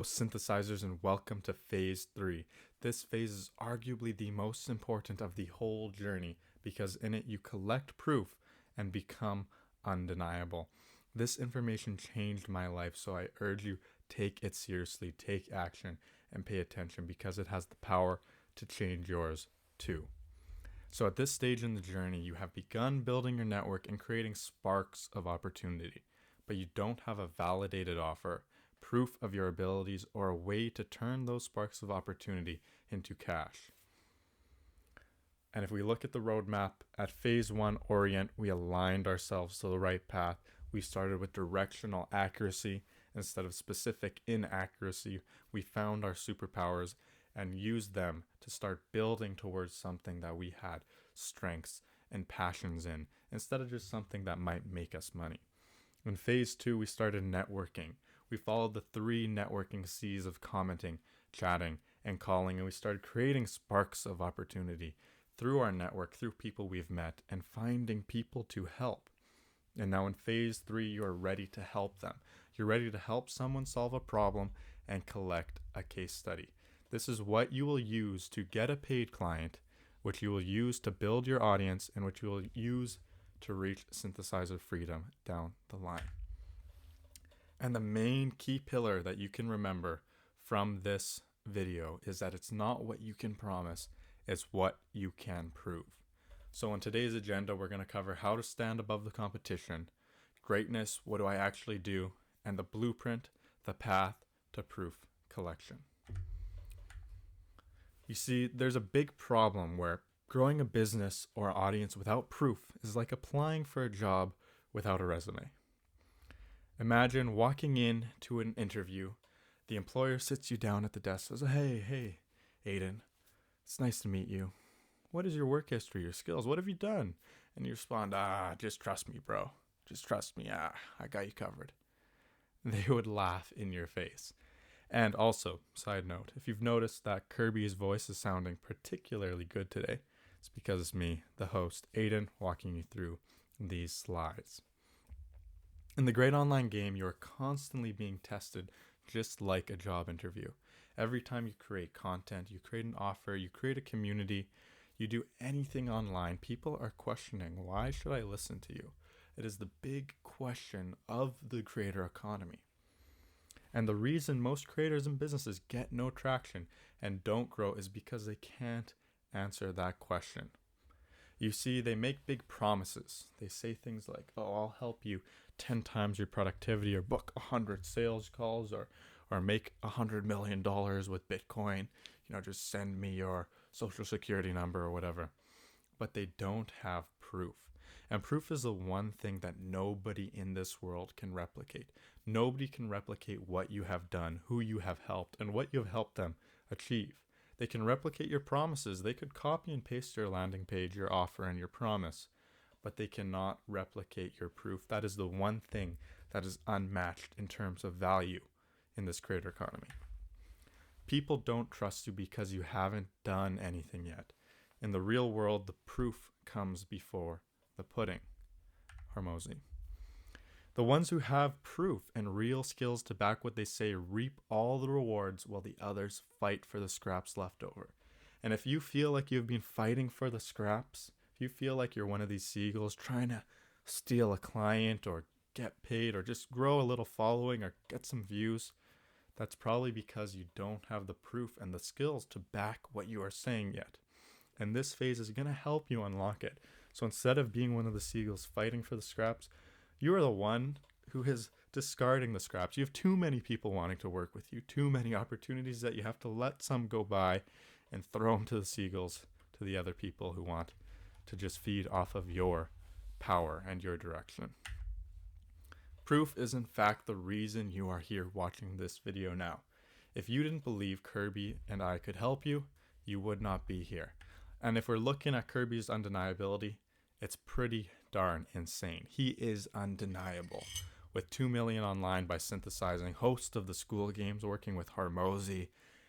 Synthesizers, and welcome to phase 3. This phase is arguably the most important of the whole journey because in it you collect proof and become undeniable. This information changed my life, so I urge you, take it seriously, take action, and pay attention because it has the power to change yours too. So at this stage in the journey, you have begun building your network and creating sparks of opportunity, but you don't have a validated offer, proof of your abilities, or a way to turn those sparks of opportunity into cash. And if we look at the roadmap, at phase 1 Orient, we aligned ourselves to the right path. We started with directional accuracy instead of specific inaccuracy. We found our superpowers and used them to start building towards something that we had strengths and passions in, instead of just something that might make us money. In phase 2, we started networking. We followed the 3 networking C's of commenting, chatting, and calling, and we started creating sparks of opportunity through our network, through people we've met, and finding people to help. And now in phase 3, you are ready to help them. You're ready to help someone solve a problem and collect a case study. This is what you will use to get a paid client, which you will use to build your audience, and which you will use to reach synthesizer freedom down the line. And the main key pillar that you can remember from this video is that it's not what you can promise, it's what you can prove. So in today's agenda, we're going to cover how to stand above the competition, greatness, what do I actually do, and the blueprint, the path to proof collection. You see, there's a big problem where growing a business or audience without proof is like applying for a job without a resume. Imagine walking in to an interview. The employer sits you down at the desk, says, Hey, Aiden, it's nice to meet you. What is your work history, your skills? What have you done? And you respond, just trust me, bro. Just trust me. I got you covered. They would laugh in your face. And also, side note, if you've noticed that Kirby's voice is sounding particularly good today, it's because it's me, the host, Aiden, walking you through these slides. In the great online game, you are constantly being tested just like a job interview. Every time you create content, you create an offer, you create a community, you do anything online, people are questioning, why should I listen to you? It is the big question of the creator economy. And the reason most creators and businesses get no traction and don't grow is because they can't answer that question. You see, they make big promises. They say things like, I'll help you 10 times your productivity, or book 100 sales calls, or make $100 million with Bitcoin. Just send me your social security number or whatever. But they don't have proof. And proof is the one thing that nobody in this world can replicate. Nobody can replicate what you have done, who you have helped, and what you have helped them achieve. They can replicate your promises. They could copy and paste your landing page, your offer, and your promise, but they cannot replicate your proof. That is the one thing that is unmatched in terms of value in this creator economy. People don't trust you because you haven't done anything yet. In the real world, the proof comes before the pudding. Hormozy. The ones who have proof and real skills to back what they say reap all the rewards while the others fight for the scraps left over. And if you feel like you've been fighting for the scraps, if you feel like you're one of these seagulls trying to steal a client or get paid or just grow a little following or get some views, that's probably because you don't have the proof and the skills to back what you are saying yet. And this phase is going to help you unlock it. So instead of being one of the seagulls fighting for the scraps, you are the one who is discarding the scraps. You have too many people wanting to work with you, too many opportunities that you have to let some go by and throw them to the seagulls, to the other people who want to just feed off of your power and your direction. Proof is in fact the reason you are here watching this video now. If you didn't believe Kirby and I could help you, you would not be here. And if we're looking at Kirby's undeniability, it's pretty darn insane. He is undeniable. With 2 million online by synthesizing, host of the school games, working with Hormozy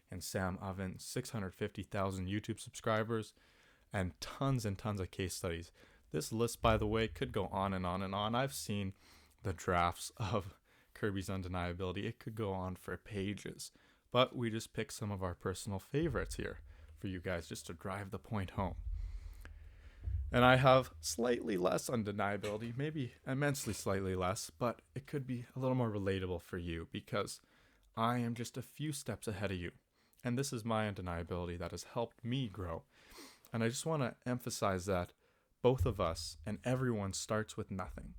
and Sam Oven, 650,000 YouTube subscribers, and tons of case studies. This list, by the way, could go on and on and on. I've seen the drafts of Kirby's undeniability, it could go on for pages. But we just pick some of our personal favorites here for you guys just to drive the point home. And I have slightly less undeniability, maybe immensely slightly less, but it could be a little more relatable for you because I am just a few steps ahead of you. And this is my undeniability that has helped me grow. And I just want to emphasize that both of us and everyone starts with nothing.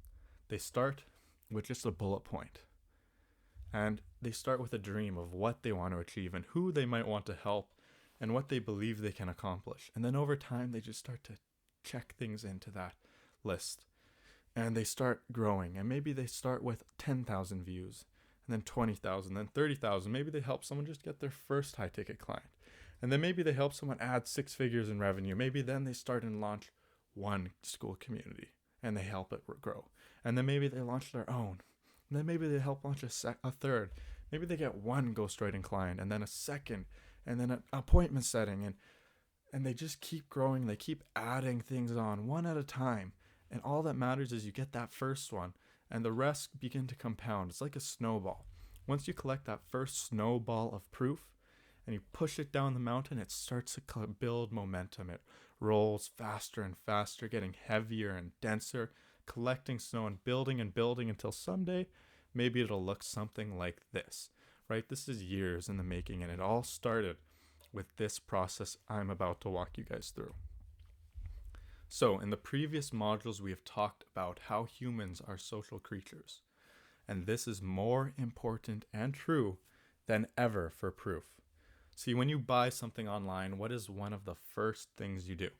They start with just a bullet point. And they start with a dream of what they want to achieve and who they might want to help and what they believe they can accomplish. And then over time, they just start to check things into that list. And they start growing. And maybe they start with 10,000 views, and then 20,000, then 30,000. Maybe they help someone just get their first high ticket client. And then maybe they help someone add 6 figures in revenue. Maybe then they start and launch one school community and they help it grow. And then maybe they launch their own. And then maybe they help launch a third. Maybe they get one ghostwriting client and then a second and then an appointment setting. And they just keep growing. They keep adding things on one at a time. And all that matters is you get that first one and the rest begin to compound. It's like a snowball. Once you collect that first snowball of proof and you push it down the mountain, it starts to build momentum. It rolls faster and faster, getting heavier and denser, collecting snow and building until someday maybe it'll look something like this, right? This is years in the making, and it all started with this process I'm about to walk you guys through. So in the previous modules, we have talked about how humans are social creatures, and this is more important and true than ever for proof. See, when you buy something online, what is one of the first things you do?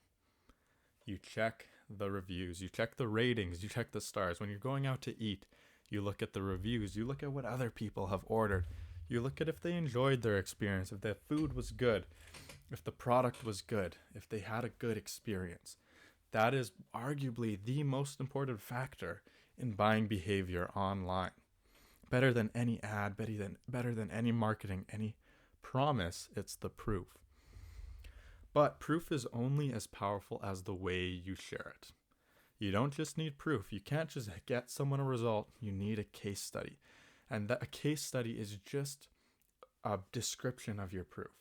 You check the reviews, you check the ratings, you check the stars. When you're going out to eat, you look at the reviews, you look at what other people have ordered. You look at if they enjoyed their experience, if the food was good, if the product was good, if they had a good experience. That is arguably the most important factor in buying behavior online. Better than any ad, better than any marketing, any promise, it's the proof. But proof is only as powerful as the way you share it. You don't just need proof. You can't just get someone a result. You need a case study. And a case study is just a description of your proof.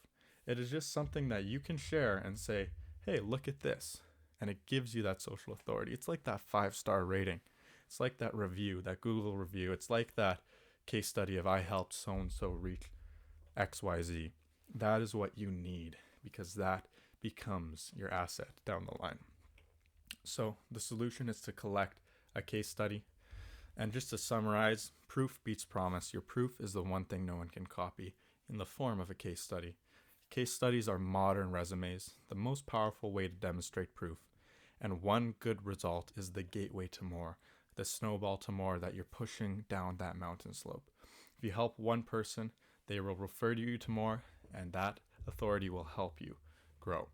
It is just something that you can share and say, hey, look at this. And it gives you that social authority. It's like that 5-star rating. It's like that review, that Google review. It's like that case study of I helped so-and-so reach XYZ. That is what you need because that becomes your asset down the line. So the solution is to collect a case study. And just to summarize, proof beats promise. Your proof is the one thing no one can copy in the form of a case study. Case studies are modern resumes, the most powerful way to demonstrate proof. And one good result is the gateway to more, the snowball to more that you're pushing down that mountain slope. If you help one person, they will refer you to more, and that authority will help you grow.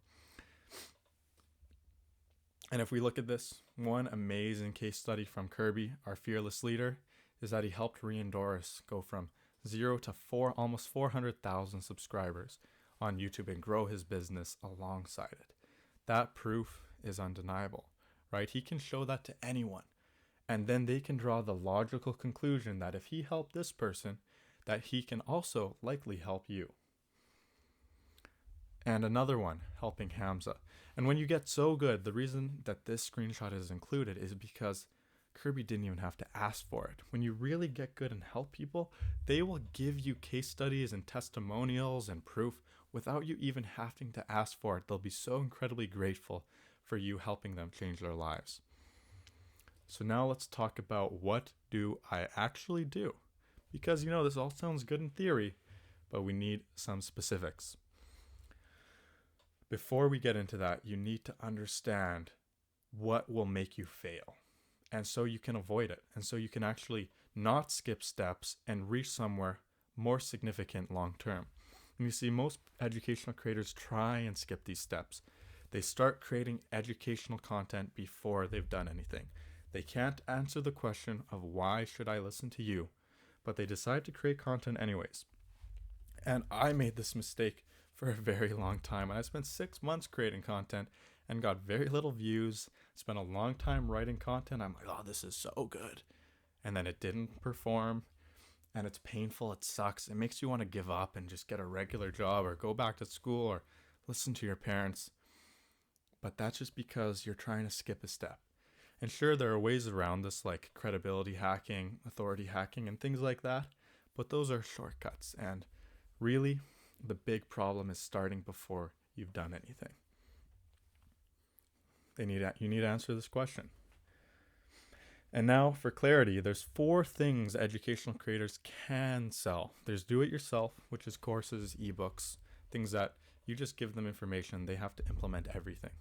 And if we look at this, one amazing case study from Kirby, our fearless leader, is that he helped Reendorus go from 0 to almost 400,000 subscribers on YouTube and grow his business alongside it. That proof is undeniable, right? He can show that to anyone. And then they can draw the logical conclusion that if he helped this person, that he can also likely help you. And another one, helping Hamza. And when you get so good, the reason that this screenshot is included is because Kirby didn't even have to ask for it. When you really get good and help people, they will give you case studies and testimonials and proof without you even having to ask for it. They'll be so incredibly grateful for you helping them change their lives. So now let's talk about what do I actually do? Because, this all sounds good in theory, but we need some specifics. Before we get into that, you need to understand what will make you fail. And so you can avoid it. And so you can actually not skip steps and reach somewhere more significant long term. And you see, most educational creators try and skip these steps. They start creating educational content before they've done anything. They can't answer the question of why should I listen to you, but they decide to create content anyways. And I made this mistake for a very long time. I spent 6 months creating content and got very little views, spent a long time writing content. I'm like, oh, this is so good. And then it didn't perform. and it's painful, it sucks, it makes you want to give up and just get a regular job or go back to school or listen to your parents. But that's just because you're trying to skip a step. And sure, there are ways around this, like credibility hacking, authority hacking, and things like that, but those are shortcuts. And really, the big problem is starting before you've done anything. You need to answer this question. And now, for clarity, there's 4 things educational creators can sell. There's do-it-yourself, which is courses, ebooks, things that you just give them information. They have to implement everything,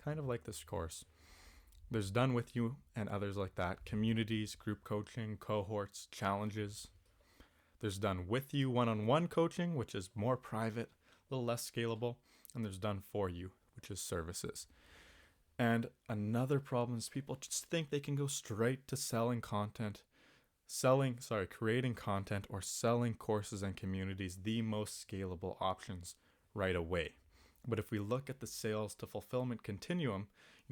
kind of like this course. There's done with you and others like that. Communities, group coaching, cohorts, challenges. There's done with you one-on-one coaching, which is more private, a little less scalable. And there's done for you, which is services. And another problem is people just think they can go straight to creating content or selling courses and communities, the most scalable options right away. But if we look at the sales to fulfillment continuum,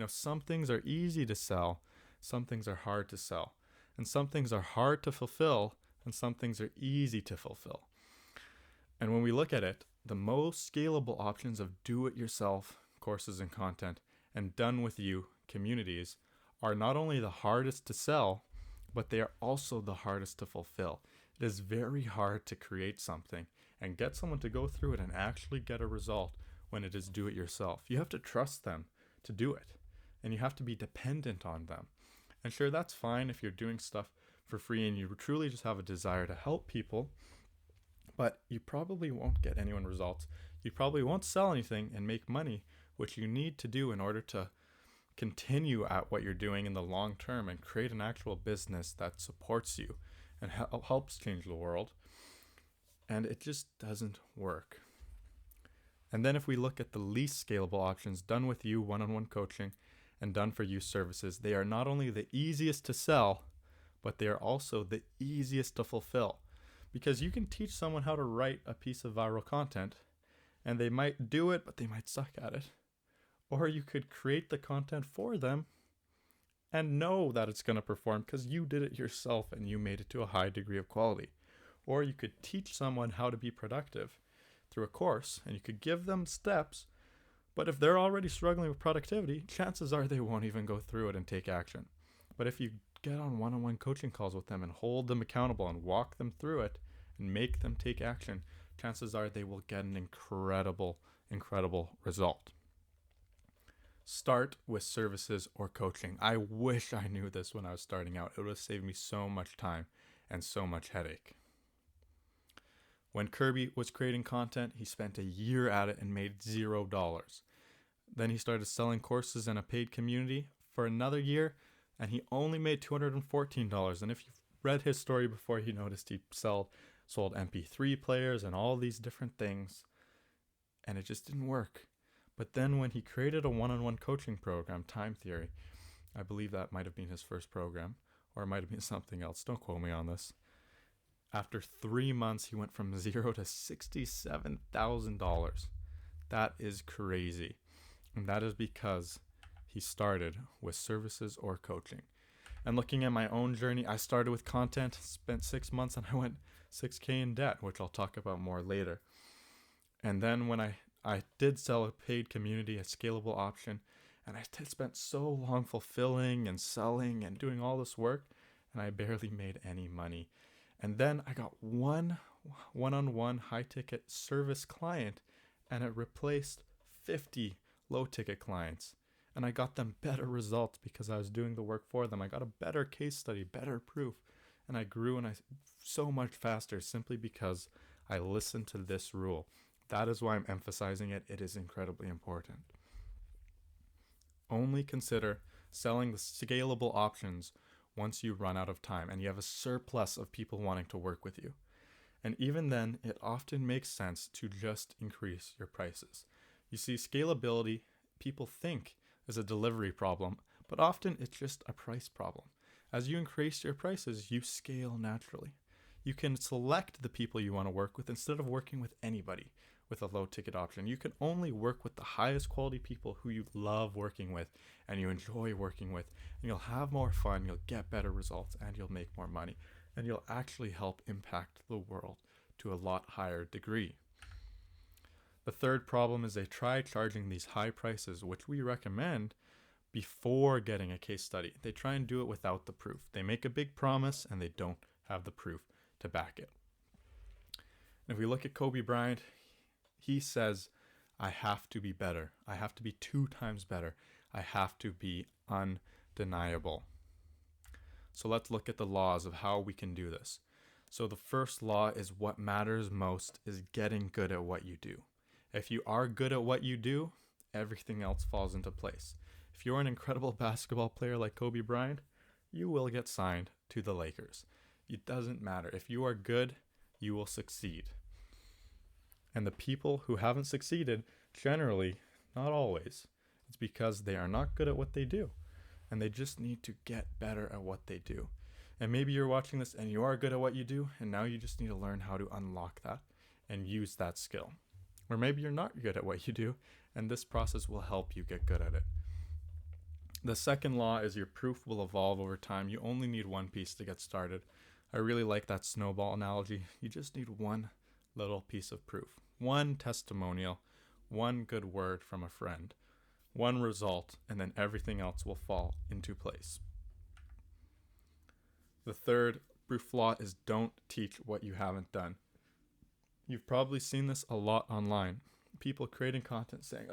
some things are easy to sell, some things are hard to sell, and some things are hard to fulfill, and some things are easy to fulfill. And when we look at it, the most scalable options of do-it-yourself courses and content and done with you communities are not only the hardest to sell, but they are also the hardest to fulfill. It is very hard to create something and get someone to go through it and actually get a result when it is do-it-yourself. You have to trust them to do it, and you have to be dependent on them. And sure, that's fine if you're doing stuff for free and you truly just have a desire to help people, but you probably won't get anyone results. You probably won't sell anything and make money, which you need to do in order to continue at what you're doing in the long term and create an actual business that supports you and helps change the world. And it just doesn't work. And then if we look at the least scalable options, done with you one-on-one coaching and done for you services, they are not only the easiest to sell, but they are also the easiest to fulfill. Because you can teach someone how to write a piece of viral content, and they might do it, but they might suck at it. Or you could create the content for them and know that it's going to perform because you did it yourself and you made it to a high degree of quality. Or you could teach someone how to be productive through a course, and you could give them steps, but if they're already struggling with productivity, chances are they won't even go through it and take action. But if you get on one-on-one coaching calls with them and hold them accountable and walk them through it and make them take action, chances are they will get an incredible result. Start with services or coaching. I wish I knew this when I was starting out. It would have saved me so much time and so much headache. When Kirby was creating content, he spent a year at it and made $0. Then he started selling courses in a paid community for another year, and he only made $214. And if you've read his story before, you noticed he sold MP3 players and all these different things, and it just didn't work. But then when he created a one-on-one coaching program, Time Theory, I believe that might have been his first program, or it might have been something else. Don't quote me on this. After 3 months, he went from $0 to $67,000. That is crazy. And that is because he started with services or coaching. And looking at my own journey, I started with content, spent 6 months, and I went $6,000 in debt, which I'll talk about more later. And then when I did sell a paid community, a scalable option, and I spent so long fulfilling and selling and doing all this work, and I barely made any money. And then I got one-on-one high-ticket service client, and it replaced 50 low-ticket clients. And I got them better results because I was doing the work for them. I got a better case study, better proof, and I grew so much faster simply because I listened to this rule. That is why I'm emphasizing it. It is incredibly important. Only consider selling the scalable options once you run out of time and you have a surplus of people wanting to work with you. And even then, it often makes sense to just increase your prices. You see, scalability, people think, is a delivery problem, but often it's just a price problem. As you increase your prices, you scale naturally. You can select the people you want to work with instead of working with anybody with a low ticket option. You can only work with the highest quality people who you love working with and you enjoy working with, and you'll have more fun, you'll get better results, and you'll make more money. and you'll actually help impact the world to a lot higher degree. The third problem is they try charging these high prices, which we recommend, before getting a case study. They try and do it without the proof. They make a big promise and they don't have the proof to back it. And if we look at Kobe Bryant, he says, I have to be better. I have to be 2 times better. I have to be undeniable. So let's look at the laws of how we can do this. So the first law is what matters most is getting good at what you do. If you are good at what you do, everything else falls into place. If you're an incredible basketball player like Kobe Bryant, you will get signed to the Lakers. It doesn't matter. If you are good, you will succeed. And the people who haven't succeeded, generally, not always, it's because they are not good at what they do. And they just need to get better at what they do. And maybe you're watching this and you are good at what you do, and now you just need to learn how to unlock that and use that skill. Or maybe you're not good at what you do, and this process will help you get good at it. The second law is your proof will evolve over time. You only need one piece to get started. I really like that snowball analogy. You just need one little piece of proof, one testimonial, one good word from a friend, one result, and then everything else will fall into place. The third proof law is don't teach what you haven't done. You've probably seen this a lot online. People creating content saying,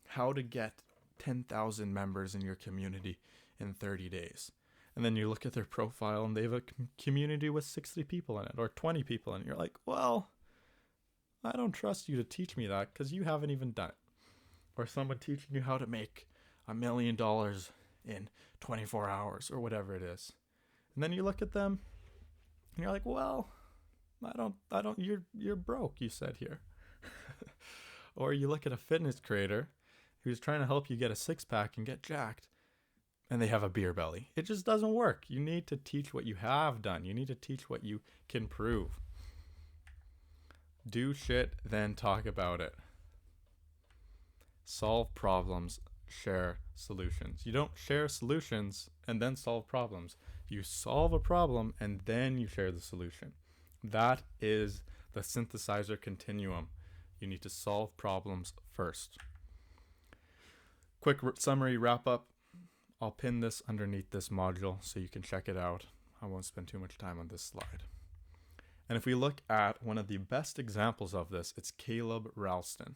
how to get 10,000 members in your community in 30 days. And then you look at their profile and they have a community with 60 people in it or 20 people in it. You're like, well, I don't trust you to teach me that because you haven't even done it. Or someone teaching you how to make $1 million in 24 hours or whatever it is. And then you look at them and you're like, well, I don't, you're broke, you said here. Or you look at a fitness creator who's trying to help you get a 6-pack and get jacked, and they have a beer belly. It just doesn't work. You need to teach what you have done. You need to teach what you can prove. Do shit, then talk about it. Solve problems, share solutions. You don't share solutions and then solve problems. You solve a problem and then you share the solution. That is the synthesizer continuum. You need to solve problems first. Quick summary wrap up. I'll pin this underneath this module so you can check it out. I won't spend too much time on this slide. And if we look at one of the best examples of this, it's Caleb Ralston.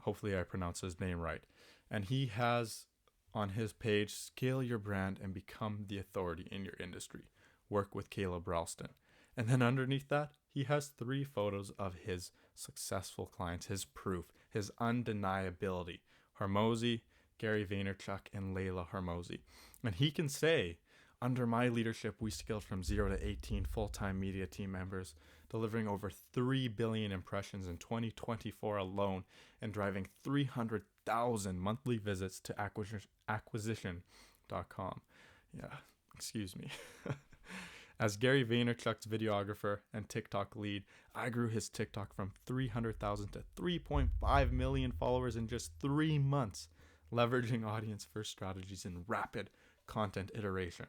Hopefully I pronounce his name right. And he has on his page, scale your brand and become the authority in your industry. Work with Caleb Ralston. And then underneath that, he has 3 photos of his successful clients, his proof, his undeniability. Hormozi, Gary Vaynerchuk, and Layla Hormozi. And he can say, under my leadership, we scaled from 0 to 18 full-time media team members, delivering over 3 billion impressions in 2024 alone, and driving 300,000 monthly visits to acquisition.com. Yeah, excuse me. As Gary Vaynerchuk's videographer and TikTok lead, I grew his TikTok from 300,000 to 3.5 million followers in just 3 months, leveraging audience-first strategies and rapid content iteration.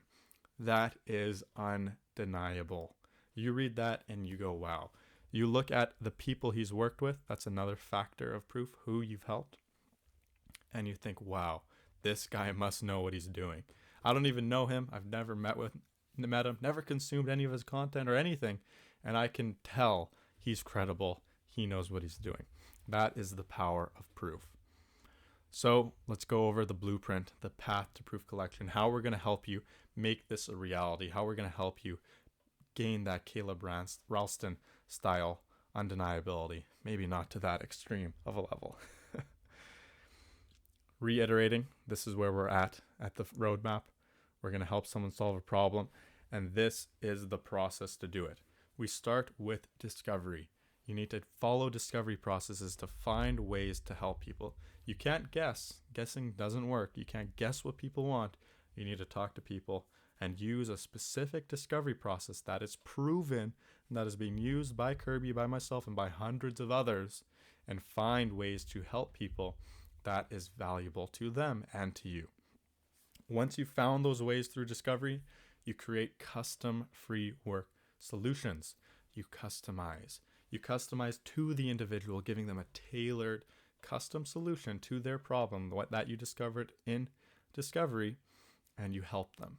That is undeniable. You read that and you go, wow. You look at the people he's worked with, that's another factor of proof, who you've helped, and you think, wow, this guy must know what he's doing. I don't even know him. I've never met him, never consumed any of his content or anything, and I can tell he's credible. He knows what he's doing. That is the power of proof. So let's go over the blueprint, the path to proof collection, how we're going to help you make this a reality, how we're going to help you gain that Caleb Ralston style undeniability, maybe not to that extreme of a level. Reiterating, this is where we're at the roadmap. We're going to help someone solve a problem, and this is the process to do it. We start with discovery. You need to follow discovery processes to find ways to help people. You can't guess. Guessing doesn't work. You can't guess what people want. You need to talk to people and use a specific discovery process that is proven and that is being used by Kirby, by myself, and by hundreds of others, and find ways to help people that is valuable to them and to you. Once you've found those ways through discovery, You create custom free work solutions. You customize. You customize to the individual, giving them a tailored custom solution to their problem, what that you discovered in discovery, and you help them.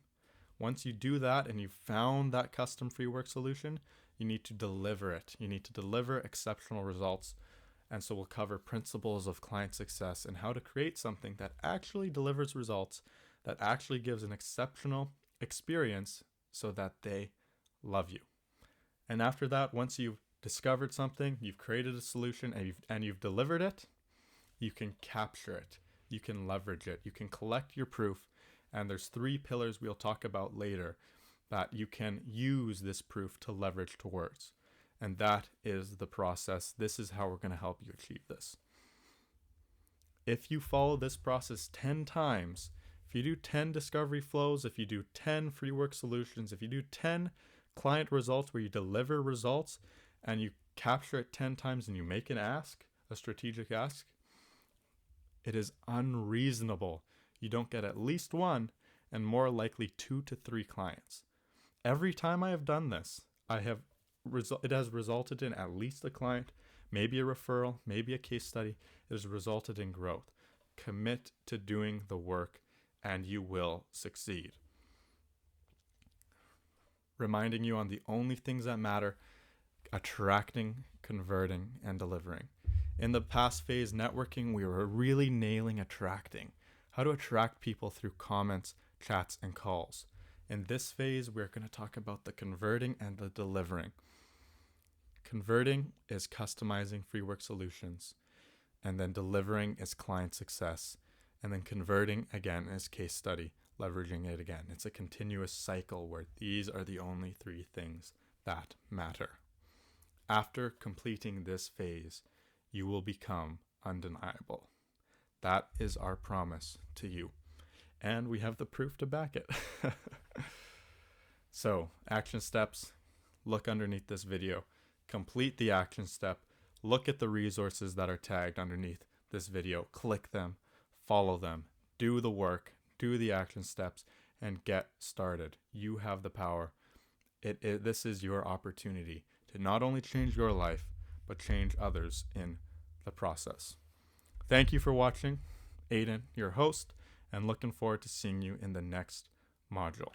Once you do that and you've found that custom free work solution, you need to deliver it. You need to deliver exceptional results. And so we'll cover principles of client success and how to create something that actually delivers results, that actually gives an exceptional experience so that they love you. And after that, once you've discovered something, you've created a solution, and you've delivered it, you can capture it. You can leverage it. You can collect your proof. And there's 3 pillars we'll talk about later that you can use this proof to leverage towards. And that is the process. This is how we're going to help you achieve this. If you follow this process 10 times, if you do 10 discovery flows, if you do 10 free work solutions, if you do 10 client results where you deliver results and you capture it 10 times and you make an ask, a strategic ask, it is unreasonable you don't get at least 1 and more likely 2 to 3 clients. Every time I have done this, it has resulted in at least a client, maybe a referral, maybe a case study. It has resulted in growth. Commit to doing the work and you will succeed. Reminding you on the only things that matter: attracting, converting, and delivering. In the past phase networking, we were really nailing attracting. How to attract people through comments, chats, and calls. In this phase, we're going to talk about the converting and the delivering. Converting is customizing free work solutions, and then delivering is client success, and then converting again is case study, leveraging it again. It's a continuous cycle where these are the only 3 things that matter. After completing this phase, you will become undeniable. That is our promise to you. And we have the proof to back it. So, action steps. Look underneath this video. Complete the action step. Look at the resources that are tagged underneath this video. Click them. Follow them. Do the work. Do the action steps. And get started. You have the power. This is your opportunity to not only change your life, but change others in the process. Thank you for watching. Aiden, your host, and looking forward to seeing you in the next module.